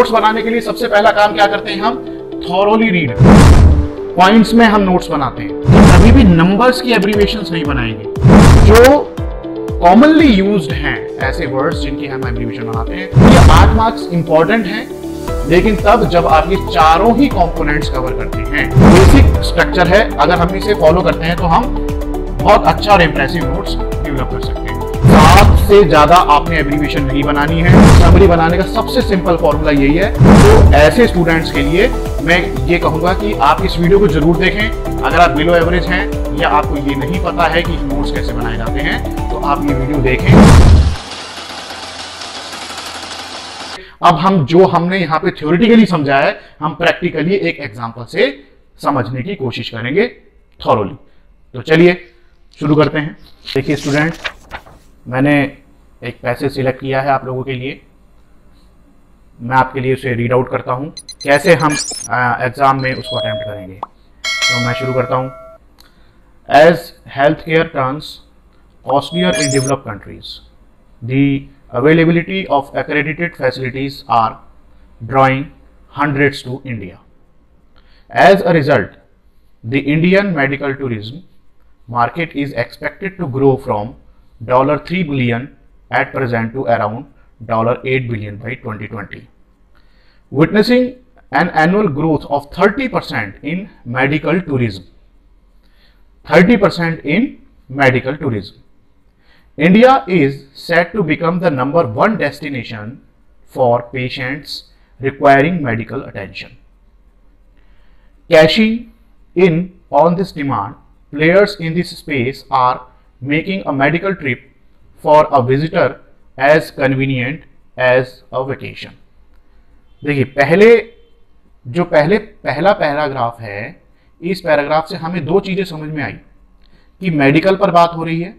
Notes बनाने के लिए सबसे पहला काम क्या करते हैं, हम थॉरोली रीड, पॉइंट्स में हम नोट्स बनाते हैं। कभी भी नंबर्स की एब्रीविएशंस नहीं बनाएंगे। जो कॉमनली यूज्ड हैं ऐसे वर्ड्स जिनकी हम एब्रीविएशन बनाते हैं, ये 8 मार्क्स इंपॉर्टेंट हैं, लेकिन तब जब आप ये चारों ही कंपोनेंट्स कवर करते हैं। बेसिक स्ट्रक्चर है, अगर हम इसे फॉलो करते हैं तो हम बहुत अच्छा और इंप्रेसिव नोट्स डेवलप कर सकते हैं। 7 से ज्यादा आपने एब्रीविएशन नहीं बनानी है। समरी बनाने का सबसे सिंपल फॉर्मूला यही है। तो ऐसे स्टूडेंट्स के लिए मैं ये कहूंगा कि आप इस वीडियो को जरूर देखें। अगर आप बिलो एवरेज हैं या आपको ये नहीं पता है कि नोट्स कैसे बनाए जाते हैं, तो आप ये वीडियो देखें। अब हम जो हमने यहाँ पे थ्योरेटिकली समझा है, हम प्रैक्टिकली एक एग्जांपल से समझने की कोशिश करेंगे थॉरोली। तो चलिए शुरू करते हैं। देखिए स्टूडेंट, मैंने एक पैसेज सिलेक्ट किया है आप लोगों के लिए। मैं आपके लिए उसे रीड आउट करता हूं, कैसे हम एग्जाम में उसको अटेम्प्ट करेंगे। तो मैं शुरू करता हूं। As health care turns costlier in developed countries, the availability of accredited facilities are drawing hundreds to India. As a result, the Indian medical tourism market is expected to grow from $3 billion at present to around $8 billion by 2020, witnessing an annual growth of 30% in medical tourism. 30% in medical tourism. India is set to become the #1 destination for patients requiring medical attention. Cashing in on this demand, players in this space are making a medical trip for a visitor as convenient as a vacation. देखिए पहला paragraph है, इस paragraph से हमें दो चीजें समझ में आई कि मेडिकल पर बात हो रही है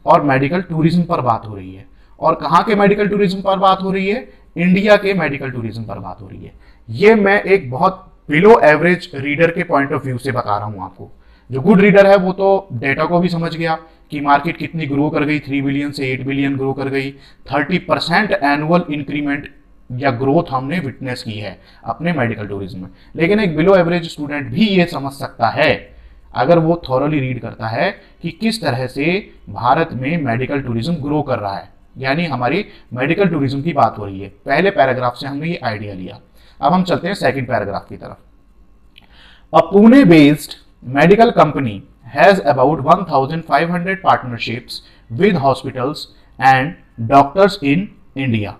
और मेडिकल टूरिज्म पर बात हो रही है। और कहाँ के मेडिकल टूरिज्म पर बात हो रही है? इंडिया के मेडिकल टूरिज्म पर बात हो रही है। ये मैं एक बहुत बिलो एवरेज रीडर के पॉइंट ऑफ व्यू से बता रहा हूं आपको। जो गुड रीडर है वो तो डेटा को भी समझ गया कि मार्केट कितनी ग्रो कर गई, 3 बिलियन से 8 बिलियन ग्रो कर गई। 30% एनुअल इंक्रीमेंट या ग्रोथ हमने विटनेस की है अपने मेडिकल टूरिज्म में। लेकिन एक बिलो एवरेज स्टूडेंट भी ये समझ सकता है अगर वो थॉरोली रीड करता है कि किस तरह से भारत में मेडिकल टूरिज्म ग्रो कर रहा है, यानी हमारी मेडिकल टूरिज्म की बात हो रही है। पहले पैराग्राफ से हमने ये आइडिया लिया। अब हम चलते हैं सेकंड पैराग्राफ की तरफ। A Pune based medical company has about 1500 partnerships with hospitals and doctors in India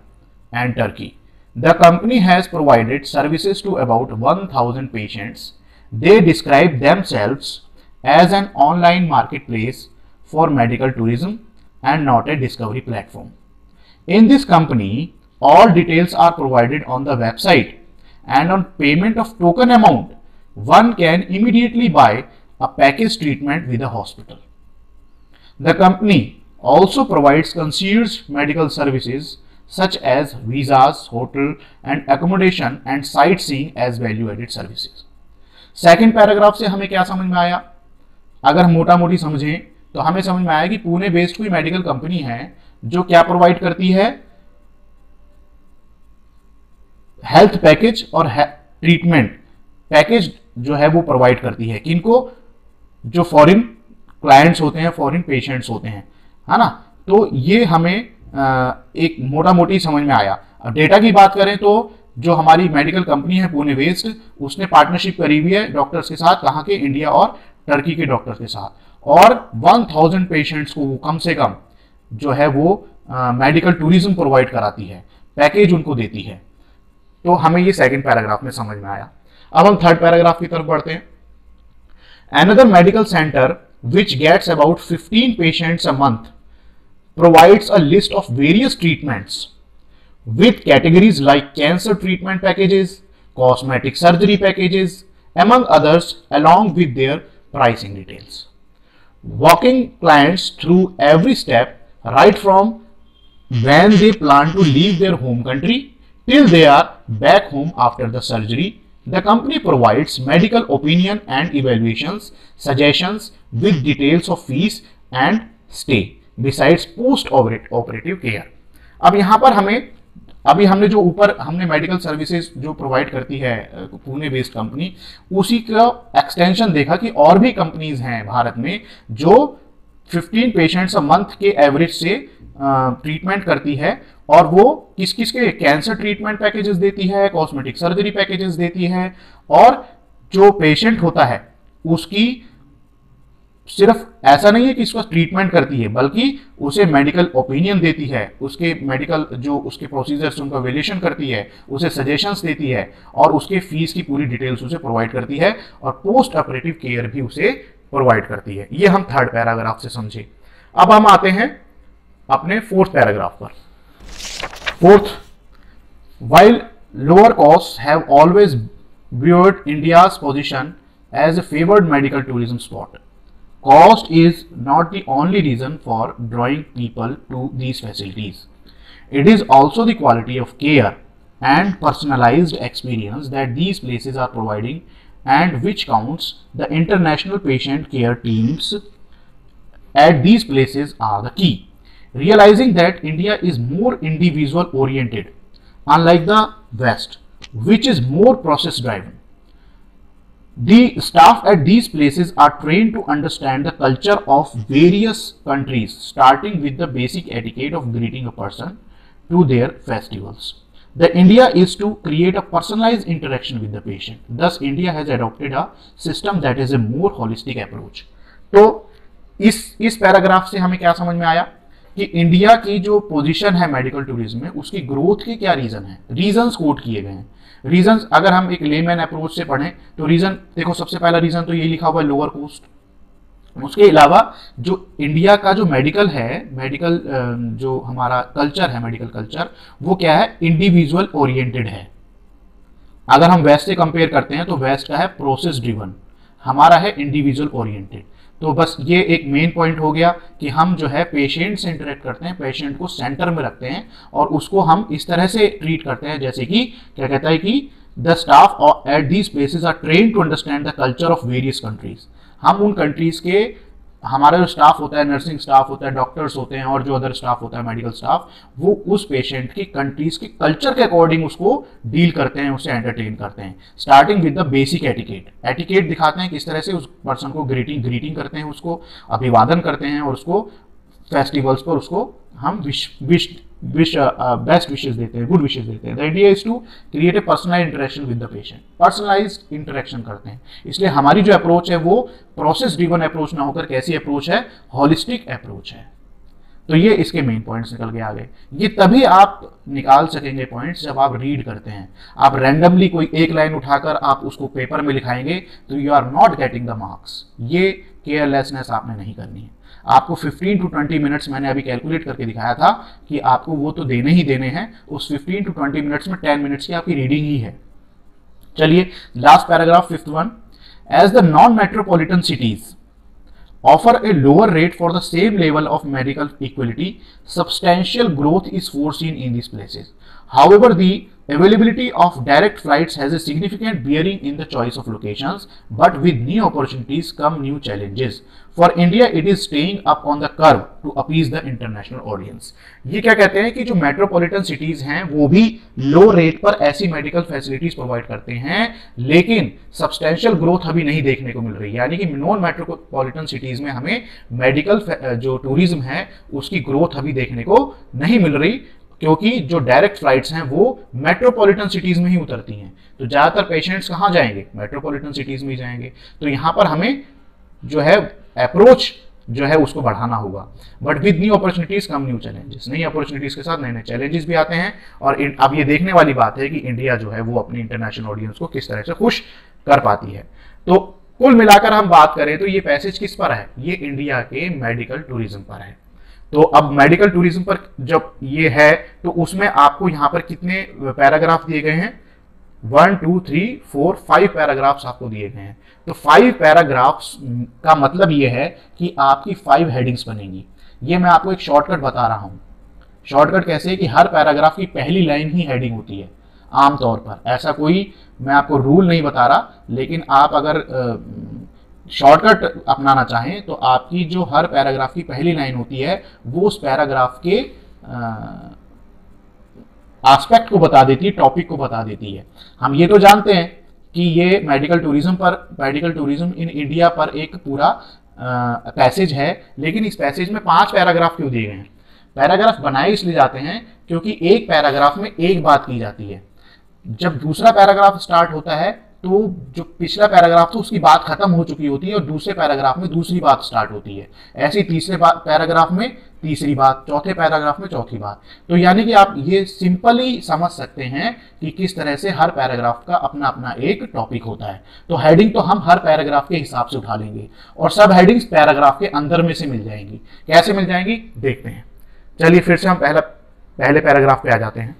and Turkey. The company has provided services to about 1000 patients. They describe themselves as an online marketplace for medical tourism and not a discovery platform. In this company, all details are provided on the website, and on payment of token amount, one can immediately buy a package treatment with a hospital. The company also provides concierge medical services such as visas, hotel and accommodation and sightseeing as value-added services. Second paragraph से हमें क्या समझ में आया? अगर हम मोटा मोटी समझें तो हमें समझ में आया कि पुणे बेस्ड कोई मेडिकल कंपनी है जो क्या प्रोवाइड करती है? हेल्थ पैकेज और ट्रीटमेंट पैकेज जो है वो प्रोवाइड करती है। किनको? जो फॉरेन क्लाइंट्स होते हैं, फॉरेन पेशेंट्स होते हैं, है ना। तो ये हमें एक मोटा मोटी समझ में आया। अब डेटा की बात करें तो जो हमारी मेडिकल कंपनी है पुणे बेस्ड, उसने पार्टनरशिप करी हुई है डॉक्टर्स के साथ। कहाँ के? इंडिया और टर्की के डॉक्टर्स के साथ। और 1000 पेशेंट्स को कम से कम जो है वो मेडिकल टूरिज्म प्रोवाइड कराती है, पैकेज उनको देती है। तो हमें ये सेकंड पैराग्राफ में समझ में आया। अब हम थर्ड पैराग्राफ की तरफ बढ़ते हैं। Another medical center which gets about 15 patients a month provides a list of various treatments with categories like cancer treatment packages, cosmetic surgery packages, among others, along with their pricing details. Walking clients through every step, right from when they plan to leave their home country till they are back home after the surgery. The company provides medical opinion and evaluations, suggestions with details of fees and stay, besides post-operative care. अब यहाँ पर हमें अभी हमने जो ऊपर हमने medical services जो प्रोवाइड करती है पुणे बेस्ड कंपनी, उसी का एक्सटेंशन देखा कि और भी कंपनीज हैं भारत में जो 15 पेशेंट्स अ मंथ के एवरेज से ट्रीटमेंट करती है, और वो किस किस के कैंसर ट्रीटमेंट पैकेजेस देती है, कॉस्मेटिक सर्जरी पैकेजेस देती है, और जो पेशेंट होता है उसकी सिर्फ ऐसा नहीं है कि इसका ट्रीटमेंट करती है, बल्कि उसे मेडिकल ओपिनियन देती है, उसके मेडिकल जो उसके प्रोसीजर्स उनका वैल्यूएशन करती है, उसे सजेशंस देती है, और उसके फीस की पूरी डिटेल्स उसे प्रोवाइड करती है, और पोस्ट ऑपरेटिव केयर भी उसे प्रोवाइड करती है। ये हम थर्ड पैराग्राफ से समझे। अब हम आते हैं अपने फोर्थ पैराग्राफ पर। Fourth, while lower costs have always viewed India's position as a favored medical tourism spot, cost is not the only reason for drawing people to these facilities. It is also the quality of care and personalized experience that these places are providing, and which counts. The international patient care teams at these places are the key. Realizing that India is more individual oriented, unlike the West, which is more process driven. The staff at these places are trained to understand the culture of various countries, starting with the basic etiquette of greeting a person to their festivals. The India is to create a personalized interaction with the patient. Thus, India has adopted a system that is a more holistic approach. तो इस paragraph से हमें क्या समझ में आया कि India की जो पोजीशन है मेडिकल टूरिज्म में, उसकी ग्रोथ के क्या रीजन है, रीजंस कोट किए गए हैं। रीजंस अगर हम एक लेमैन अप्रोच से पढ़ें तो रीजन देखो, सबसे पहला रीजन तो ये लिखा हुआ है लोअर कॉस्ट। उसके अलावा जो इंडिया का जो मेडिकल है, मेडिकल जो हमारा कल्चर है, मेडिकल कल्चर, वो क्या है, इंडिविजुअल ओरिएंटेड है। अगर हम वेस्ट से कंपेयर करते हैं तो वेस्ट का है प्रोसेस ड्रिवन, हमारा है इंडिविजुअल ओरिएंटेड। तो बस ये एक मेन पॉइंट हो गया कि हम जो है पेशेंट से इंटरेक्ट करते हैं, पेशेंट को सेंटर में रखते हैं, और उसको हम इस तरह से ट्रीट करते हैं जैसे कि क्या कहता है कि the staff at these places are trained to understand the culture of various countries. हम उन कंट्रीज के, हमारा जो स्टाफ होता है, नर्सिंग स्टाफ होता है, डॉक्टर्स होते हैं, और जो अदर स्टाफ होता है मेडिकल स्टाफ, वो उस पेशेंट की कंट्रीज के कल्चर के अकॉर्डिंग उसको डील करते हैं, उसे एंटरटेन करते हैं। Starting with the basic etiquette दिखाते हैं किस तरह से उस पर्सन को ग्रीटिंग करते हैं, उसको अभिवादन करते हैं, और उसको फेस्टिवल्स पर उसको हम बेस्ट विशेज देते हैं, गुड विशेज देते हैं। The idea is to create a personalised interaction with the patient, personalised interaction करते हैं। इसलिए हमारी जो अप्रोच है वो प्रोसेस ड्रिवन अप्रोच ना होकर कैसी अप्रोच है, हॉलिस्टिक अप्रोच है। तो ये इसके मेन पॉइंट्स निकल के आ गए। ये तभी आप निकाल सकेंगे पॉइंट्स जब आप रीड करते हैं। आप रैंडमली कोई एक लाइन उठाकर आप उसको पेपर में लिखाएंगे तो you are not getting the marks. ये केयरलेसनेस आपने नहीं करनी है। आपको 15 to 20 मिनट्स मैंने अभी कैलकुलेट करके दिखाया था कि आपको वो तो देने ही देने हैं। उस 15 to 20 मिनट्स में 10 मिनट्स की आपकी रीडिंग ही है। चलिए last paragraph, fifth one. As the non metropolitan cities offer a lower rate for the same level of medical equality, substantial growth is foreseen in these places. However, the availability of direct flights has a significant bearing in the choice of locations, but with new opportunities come new challenges. For India, it is staying up on the curve to appease the international audience. ये क्या कहते हैं कि जो metropolitan cities हैं वो भी लो rate पर ऐसी मेडिकल फैसिलिटीज प्रोवाइड करते हैं, लेकिन सब्सटेंशियल ग्रोथ अभी नहीं देखने को मिल रही। यानी कि नॉन मेट्रोपॉलिटन सिटीज में हमें मेडिकल जो टूरिज्म है उसकी ग्रोथ अभी देखने को नहीं मिल रही, क्योंकि जो डायरेक्ट फ्लाइट्स हैं वो मेट्रोपॉलिटन सिटीज में ही उतरती हैं। तो ज्यादातर पेशेंट्स कहाँ जाएंगे, मेट्रोपॉलिटन सिटीज में ही जाएंगे। तो यहाँ पर हमें जो है अप्रोच जो है उसको बढ़ाना होगा। But with new opportunities come new challenges, नई अपॉर्चुनिटीज के साथ नए नए चैलेंजेस भी आते हैं। और अब ये देखने वाली बात है कि इंडिया जो है वो अपनी इंटरनेशनल ऑडियंस को किस तरह से खुश कर पाती है। तो कुल मिलाकर हम बात करें तो ये पैसेज किस पर है, ये इंडिया के मेडिकल टूरिज्म पर है। तो अब मेडिकल टूरिज्म पर जब ये है तो उसमें आपको यहाँ पर कितने पैराग्राफ दिए गए हैं, 1 2 3 4 5 पैराग्राफ्स आपको दिए गए हैं। तो 5 पैराग्राफ्स का मतलब ये है कि आपकी 5 हेडिंग्स बनेंगी। ये मैं आपको एक शॉर्टकट बता रहा हूँ। शॉर्टकट कैसे है कि हर पैराग्राफ की पहली लाइन ही हेडिंग होती है आमतौर पर। ऐसा कोई मैं आपको रूल नहीं बता रहा, लेकिन आप अगर शॉर्टकट अपनाना चाहें तो आपकी जो हर पैराग्राफ की पहली लाइन होती है वो उस पैराग्राफ के एस्पेक्ट को बता देती है, टॉपिक को बता देती है। हम ये तो जानते हैं कि ये मेडिकल टूरिज्म इन इंडिया पर एक पूरा पैसेज है, लेकिन इस पैसेज में 5 पैराग्राफ क्यों दिए गए हैं? पैराग्राफ बनाए इसलिए जाते हैं क्योंकि एक पैराग्राफ में एक बात की जाती है। जब दूसरा पैराग्राफ स्टार्ट होता है तो जो पिछला पैराग्राफ था उसकी बात खत्म हो चुकी होती है और दूसरे पैराग्राफ में दूसरी बात स्टार्ट होती है। ऐसे तीसरे पैराग्राफ में तीसरी बात, चौथे पैराग्राफ में चौथी बात। तो यानी कि आप ये सिंपली समझ सकते हैं कि किस तरह से हर पैराग्राफ का अपना अपना एक टॉपिक होता है। तो हेडिंग तो हम हर पैराग्राफ के हिसाब से उठा लेंगे और सब हेडिंग्स पैराग्राफ के अंदर में से मिल जाएंगी। कैसे मिल जाएंगी देखते हैं। चलिए फिर से हम पहले पैराग्राफ पे आ जाते हैं।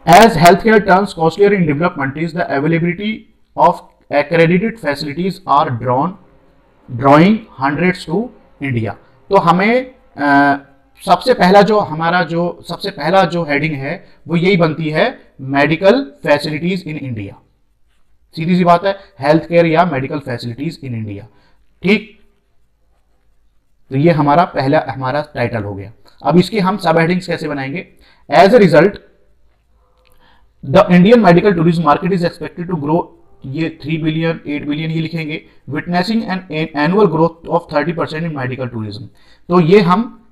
As healthcare turns costlier in developed countries, the availability of accredited facilities are drawing hundreds to India। तो हमें सबसे पहला जो हेडिंग है वो यही बनती है, मेडिकल फैसिलिटीज इन इंडिया। सीधी सी बात है, हेल्थ केयर या मेडिकल फैसिलिटीज इन इंडिया। ठीक, तो ये हमारा टाइटल हो गया। अब इसके हम सब हेडिंग्स कैसे बनाएंगे? As a result the Indian medical tourism market is expected to grow, ये 3 बिलियन 8 बिलियन ही लिखेंगे, witnessing an annual growth of 30% in medical tourism. तो ये हम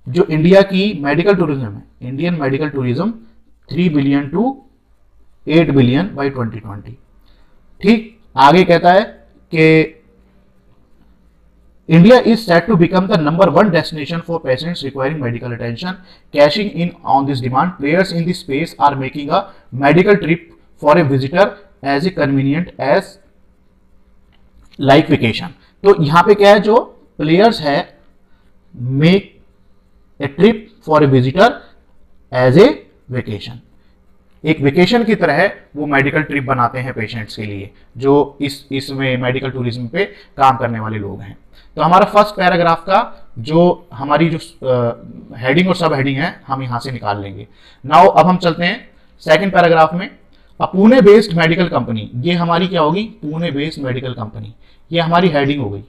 जो इंडिया की मेडिकल टूरिज्म है, Indian medical tourism 3 billion to 8 billion by 2020। ठीक, आगे कहता है कि India is set to become the #1 destination for patients requiring medical attention. Cashing in on this demand, players in this space are making a medical trip for a visitor as convenient as like vacation। तो यहाँ पे क्या है, जो players है make a trip for a visitor as a vacation, एक vacation की तरह वो मेडिकल ट्रिप बनाते हैं पेशेंट्स के लिए जो इसमें मेडिकल टूरिज्म पे काम करने वाले लोग हैं। तो हमारा फर्स्ट पैराग्राफ का जो हमारी जो हेडिंग और सब हेडिंग है हम यहां से निकाल लेंगे। नाउ अब हम चलते हैं सेकंड पैराग्राफ में। अ पुणे बेस्ड मेडिकल कंपनी, ये हमारी क्या होगी? पुणे बेस्ड मेडिकल कंपनी, ये हमारी हेडिंग हो गई।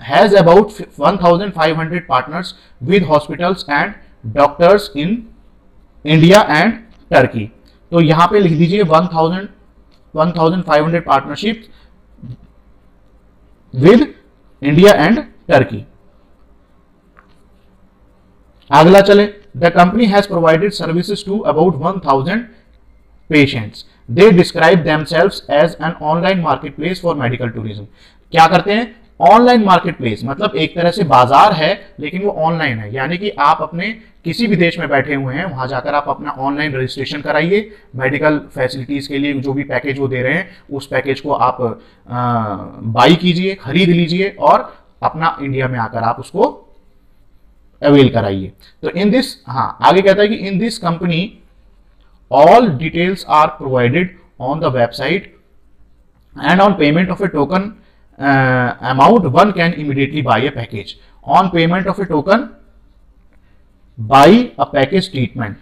Has about 1500 partners with hospitals and doctors in India and Turkey. तो यहां पे लिख दीजिए 1500 partnership with India and Turkey. अगला चले, the company has provided services to about 1000 patients. They describe themselves as an online market place for medical tourism. क्या करते हैं? ऑनलाइन मार्केट प्लेस, मतलब एक तरह से बाजार है लेकिन वो ऑनलाइन है, यानी कि आप अपने किसी भी देश में बैठे हुए हैं वहां जाकर आप अपना ऑनलाइन रजिस्ट्रेशन कराइए, मेडिकल फैसिलिटीज के लिए जो भी पैकेज वो दे रहे हैं उस पैकेज को आप बाई कीजिए, खरीद लीजिए और अपना इंडिया में आकर आप उसको अवेल कराइए। तो इन दिस, हाँ आगे कहता है कि in this company all details are provided on the website and on payment of a token amount one can immediately buy a package। on payment of a token buy a package treatment,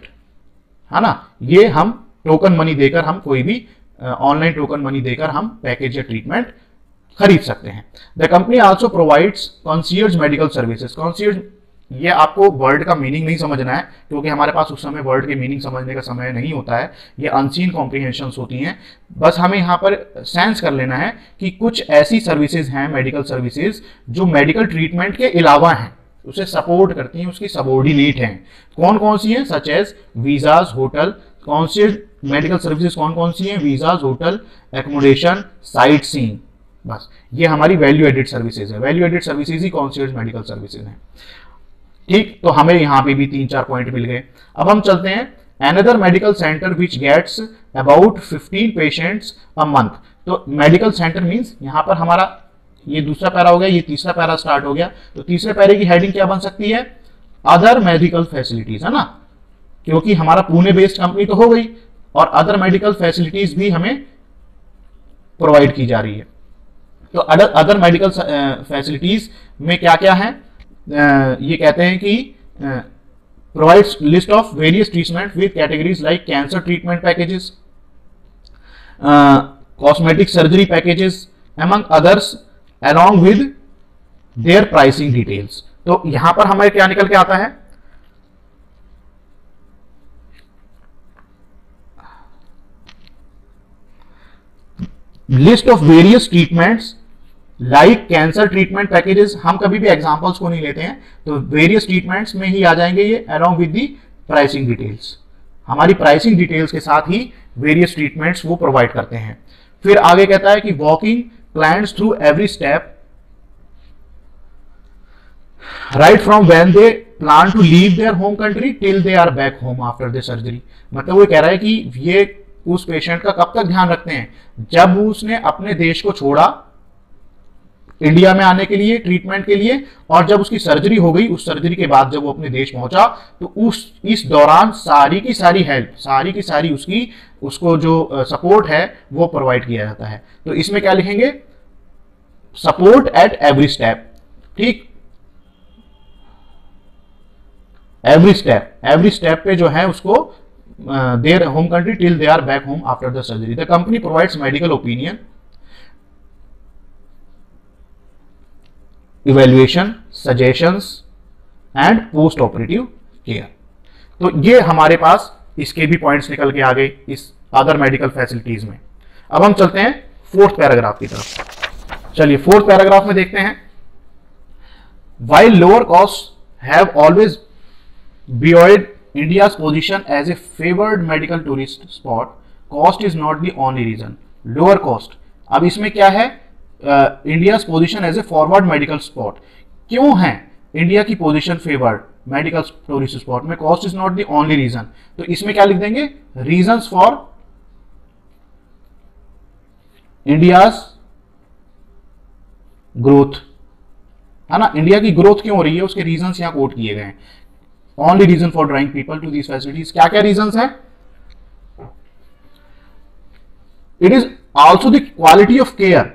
है ना। ये हम token money देकर, हम कोई भी online token money देकर हम पैकेज या ट्रीटमेंट खरीद सकते हैं। The company also provides concierge medical services. Concierge, ये आपको वर्ड का मीनिंग नहीं समझना है क्योंकि हमारे पास उस समय वर्ड के मीनिंग समझने का समय नहीं होता है, ये अनसीन कॉम्प्रिहेंशंस होती हैं। बस हमें यहाँ पर सेंस कर लेना है कि कुछ ऐसी सर्विसेज हैं, मेडिकल सर्विसेज जो मेडिकल ट्रीटमेंट के अलावा हैं, उसे सपोर्ट करती हैं, उसकी सबॉर्डिनेट हैं। कौन कौन सी हैं? Such as visas, hotel. Concierge medical services कौन कौन सी हैं? Visas, hotel, accommodation, sightseeing. बस ये हमारी वैल्यू एडेड सर्विसेज है। वैल्यू एडेड सर्विसेज ही कॉन्सियर्ज मेडिकल सर्विसेज हैं। ठीक, तो हमें यहां पे भी 3-4 पॉइंट मिल गए। अब हम चलते हैं another medical centre which gets about 15 patients a month. तो मेडिकल सेंटर मींस यहां पर हमारा ये दूसरा पैरा हो गया, ये तीसरा पैरा स्टार्ट हो गया। तो तीसरे पैरे की हेडिंग क्या बन सकती है? अदर मेडिकल फैसिलिटीज, है ना, क्योंकि हमारा पुणे बेस्ड कंपनी तो हो गई और अदर मेडिकल फैसिलिटीज भी हमें प्रोवाइड की जा रही है। तो अदर मेडिकल फैसिलिटीज में क्या क्या है? ये कहते हैं कि provides list of various treatment with categories like cancer treatment packages, cosmetic surgery packages among others along with their pricing details. तो यहां पर हमें क्या निकल के आता है? List of various treatments like cancer treatment packages, हम कभी भी एग्जांपल्स को नहीं लेते हैं, तो वेरियस ट्रीटमेंट्स में ही आ जाएंगे ये, along with the pricing details. हमारी प्राइसिंग डिटेल्स के साथ ही वेरियस ट्रीटमेंट्स वो प्रोवाइड करते हैं। फिर आगे कहता है कि walking clients through every step right from when they plan to leave their home country till they are back home after the surgery. मतलब वो कह रहा है कि ये उस पेशेंट का कब तक ध्यान रखते हैं, जब उसने अपने देश को छोड़ा इंडिया में आने के लिए ट्रीटमेंट के लिए, और जब उसकी सर्जरी हो गई, उस सर्जरी के बाद जब वो अपने देश पहुंचा, तो इस दौरान सारी की सारी हेल्प, सारी की सारी उसको जो सपोर्ट है वो प्रोवाइड किया जाता है। तो इसमें क्या लिखेंगे, सपोर्ट एट एवरी स्टेप। ठीक, एवरी स्टेप पे जो है उसको their home country till they are back home after the surgery. The company provides medical opinion, evaluation, suggestions and post operative care. तो ये हमारे पास इसके भी पॉइंट्स निकल के आ गए इस अदर मेडिकल फैसिलिटीज में। अब हम चलते हैं फोर्थ पैराग्राफ की तरफ। चलिए फोर्थ पैराग्राफ में देखते हैं, while lower cost have always buoyed India's position as a favored medical tourist spot, cost is not the only reason. Lower cost, अब इसमें क्या है, India's position as a forward medical spot. क्यों है India की position favoured medical tourist spot में, cost is not the only reason. तो इसमें क्या लिख देंगे, रीजंस फॉर इंडियाज ग्रोथ, है ना, इंडिया की ग्रोथ क्यों हो रही है उसके रीजंस यहां कोट किए गए हैं। Only reason for drawing people to these facilities, क्या क्या रीजंस हैं, it is also the quality of care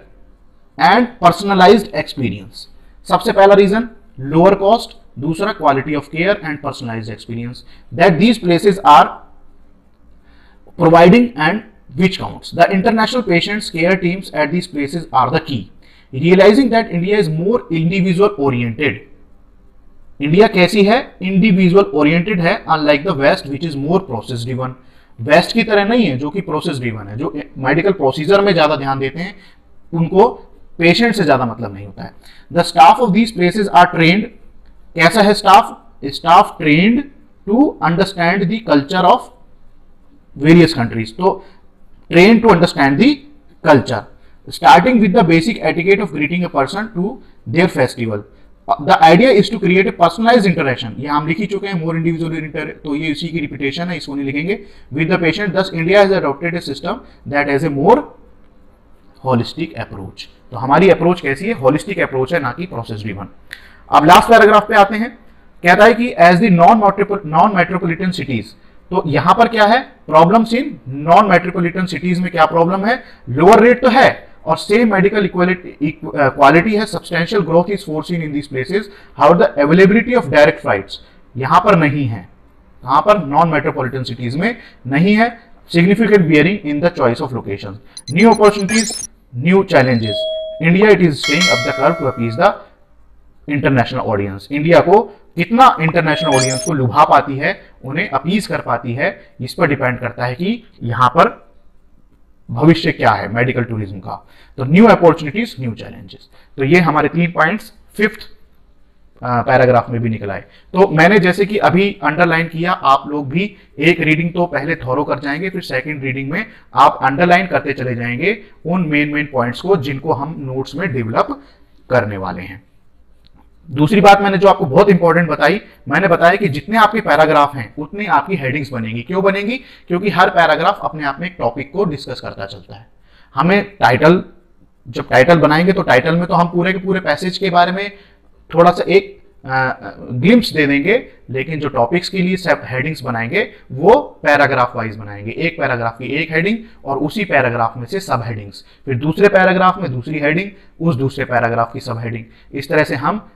and personalised experience. सबसे पहला रीजन लोअर कॉस्ट, दूसरा quality of care and personalised experience that these places are providing and which counts. The international patients care teams at these places are the key. Realizing that India is more individual oriented. India कैसी है, individual oriented है, unlike the West which is more process driven. West की तरह नहीं है जो कि process driven है, जो मेडिकल प्रोसीजर में ज्यादा ध्यान देते हैं, उनको पेशेंट से ज्यादा मतलब नहीं होता है। The staff of these places are trained, कैसा है staff trained to understand the culture of various countries. तो train to understand the culture, starting with the basic etiquette of greeting a person to their festival. The idea is to create a personalised interaction, ये हम लिख ही चुके हैं, more individual, तो ये इसी की रिपीटेशन है, इसको नहीं लिखेंगे, विद द पेशेंट। दस India has adopted A system that has a more holistic approach. तो हमारी अप्रोच कैसी है, होलिस्टिक अप्रोच है, ना कि प्रोसेस ड्रिवन। अब लास्ट पैराग्राफ पे आते हैं, कहता है कि as the non metropolitan cities, तो यहां पर क्या है, problems in non metropolitan cities में क्या प्रॉब्लम है, लोअर रेट तो है और सेम मेडिकल क्वालिटी है, substantial growth is foreseen in these places, how the availability of direct flights यहां पर नहीं है, कहां पर, नॉन मेट्रोपॉलिटन सिटीज में नहीं है, significant bearing in the choice of location, new opportunities, new challenges, India it is staying up the curve to appease the international audience. India को कितना इंटरनेशनल ऑडियंस को लुभा पाती है, उन्हें अपीज कर पाती है, इस पर डिपेंड करता है कि यहां पर भविष्य क्या है मेडिकल टूरिज्म का। तो न्यू अपॉर्चुनिटीज, न्यू चैलेंजेस, तो ये हमारे 3 पॉइंट्स फिफ्थ पैराग्राफ में भी निकल आए। तो मैंने जैसे कि अभी अंडरलाइन किया, आप लोग भी एक रीडिंग तो पहले थॉरो कर जाएंगे, फिर सेकंड रीडिंग में आप अंडरलाइन करते चले जाएंगे उन मेन पॉइंट्स को जिनको हम नोट्स में डेवलप करने वाले हैं। दूसरी बात मैंने जो आपको बहुत इंपॉर्टेंट बताई, मैंने बताया कि जितने आपके पैराग्राफ हैं उतनी आपकी हेडिंग्स बनेंगी। क्यों बनेंगी, क्योंकि हर पैराग्राफ अपने आप में एक टॉपिक को डिस्कस करता चलता है। हमें टाइटल, जब टाइटल बनाएंगे तो टाइटल में तो हम पूरे के पूरे पैसेज के बारे में थोड़ा सा एक ग्लिम्स दे देंगे, लेकिन जो टॉपिक्स के लिए सब हेडिंग्स बनाएंगे वो पैराग्राफ वाइज बनाएंगे, एक पैराग्राफ की एक हेडिंग और उसी पैराग्राफ में से सब हेडिंग्स, फिर दूसरे पैराग्राफ में दूसरी हेडिंग, उस दूसरे पैराग्राफ की सब हेडिंग, इस तरह से हम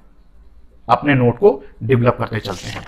अपने नोट को डेवलप करते चलते हैं।